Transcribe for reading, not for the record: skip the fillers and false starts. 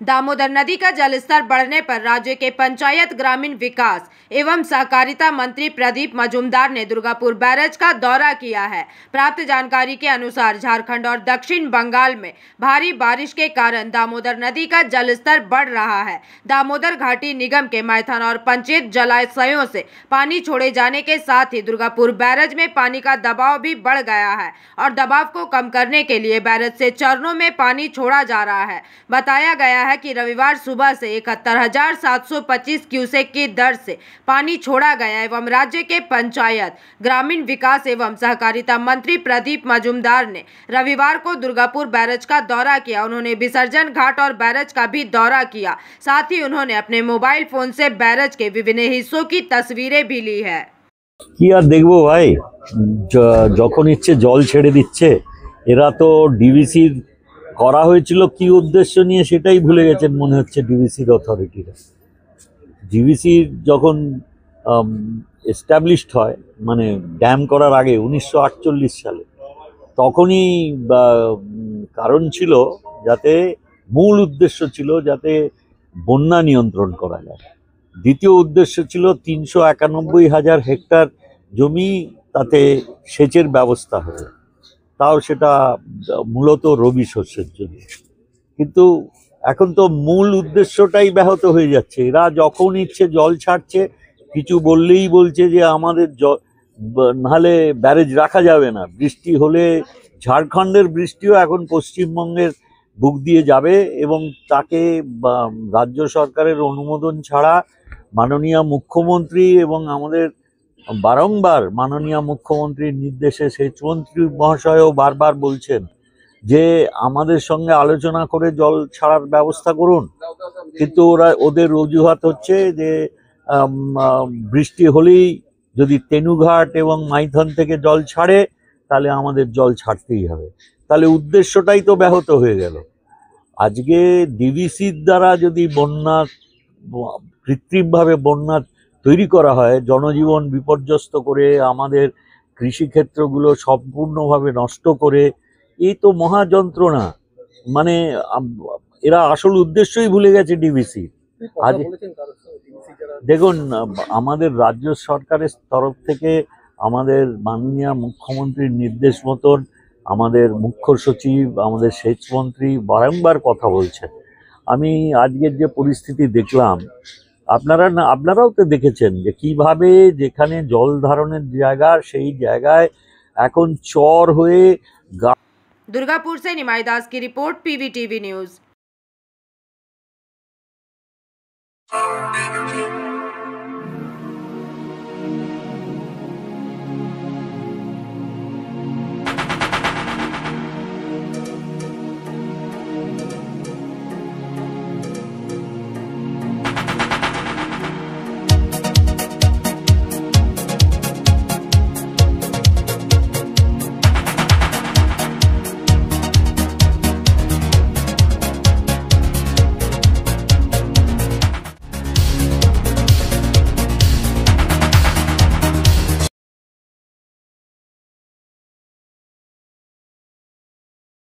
दामोदर नदी का जलस्तर बढ़ने पर राज्य के पंचायत ग्रामीण विकास एवं सहकारिता मंत्री प्रदीप मजूमदार ने दुर्गापुर बैराज का दौरा किया है। प्राप्त जानकारी के अनुसार झारखंड और दक्षिण बंगाल में भारी बारिश के कारण दामोदर नदी का जलस्तर बढ़ रहा है। दामोदर घाटी निगम के मैथन और पंचायत जलाशयों से पानी छोड़े जाने के साथ ही दुर्गापुर बैराज में पानी का दबाव भी बढ़ गया है और दबाव को कम करने के लिए बैराज से चरणों में पानी छोड़ा जा रहा है। बताया गया है कि रविवार सुबह से 71,725 क्यूसेक की दर से पानी छोड़ा गया एवं राज्य के पंचायत ग्रामीण विकास एवं सहकारिता मंत्री प्रदीप मजूमदार ने रविवार को दुर्गापुर बैराज का दौरा किया। उन्होंने विसर्जन घाट और बैराज का भी दौरा किया। साथ ही उन्होंने अपने मोबाइल फोन से बैराज के विभिन्न हिस्सों की तस्वीरें भी ली है। কি আর দেখবো ভাই, যখন ইচ্ছে জল ছেড়ে দিচ্ছে। এরা তো ডিভিসির করা হয়েছিল কি উদ্দেশ্য নিয়ে সেটাই ভুলে গেছেন মনে হচ্ছে ডিভিসির অথরিটিরা। ডিভিসি যখন এস্টাবলিশড হয় মানে ড্যাম করার আগে 1948 সালে, তখনই কারণ ছিল যাতে মূল উদ্দেশ্য ছিল যাতে বন্যা নিয়ন্ত্রণ করা যায়। দ্বিতীয় উদ্দেশ্য ছিল 391,000 হেক্টর জমি তাতে সেচের ব্যবস্থা হবে, তাও সেটা মূলত রবি শস্যের জন্য। কিন্তু এখন তো মূল উদ্দেশ্যটাই ব্যাহত হয়ে যাচ্ছে। এরা যখন ইচ্ছে জল ছাড়ছে, কিছু বললেই বলছে যে আমাদের নাহলে ব্যারেজ রাখা যাবে না। বৃষ্টি হলে ঝাড়খণ্ডের বৃষ্টিও এখন পশ্চিমবঙ্গের বুক দিয়ে যাবে এবং তাকে রাজ্য সরকারের অনুমোদন ছাড়া মাননীয় মুখ্যমন্ত্রী এবং আমাদের বারংবার মাননীয় মুখ্যমন্ত্রীর নির্দেশে সেচমন্ত্রী মহাশয়ও বারবার বলছেন যে আমাদের সঙ্গে আলোচনা করে জল ছাড়ার ব্যবস্থা করুন। কিন্তু ওদের অজুহাত হচ্ছে যে বৃষ্টি হলেই যদি তেনুঘাট এবং মাইথন থেকে জল ছাড়ে তাহলে আমাদের জল ছাড়তেই হবে। তাহলে উদ্দেশ্যটাই তো ব্যাহত হয়ে গেল। আজকে ডিভিসির দ্বারা যদি বন্যা কৃত্রিমভাবে বন্যা তৈরি করা হয়, জনজীবন বিপর্যস্ত করে আমাদের কৃষিক্ষেত্রগুলো সম্পূর্ণভাবে নষ্ট করে, এই তো মহা যন্ত্রণা। মানে এরা আসল উদ্দেশ্যই ভুলে গেছে ডিভিসি। আজ দেখুন, আমাদের রাজ্য সরকারের তরফ থেকে আমাদের মাননীয় মুখ্যমন্ত্রীর নির্দেশ মতন আমাদের মুখ্য সচিব, আমাদের সেচমন্ত্রী বারংবার কথা বলছেন। আমি আজকের যে পরিস্থিতি দেখলাম, আপনারাও তো দেখেছেন যে কিভাবে যেখানে জল ধারণের জায়গা সেই জায়গায় এখন চর হয়ে। दुर्गापुर से निमाई दास की रिपोर्ट, PVTV न्यूज।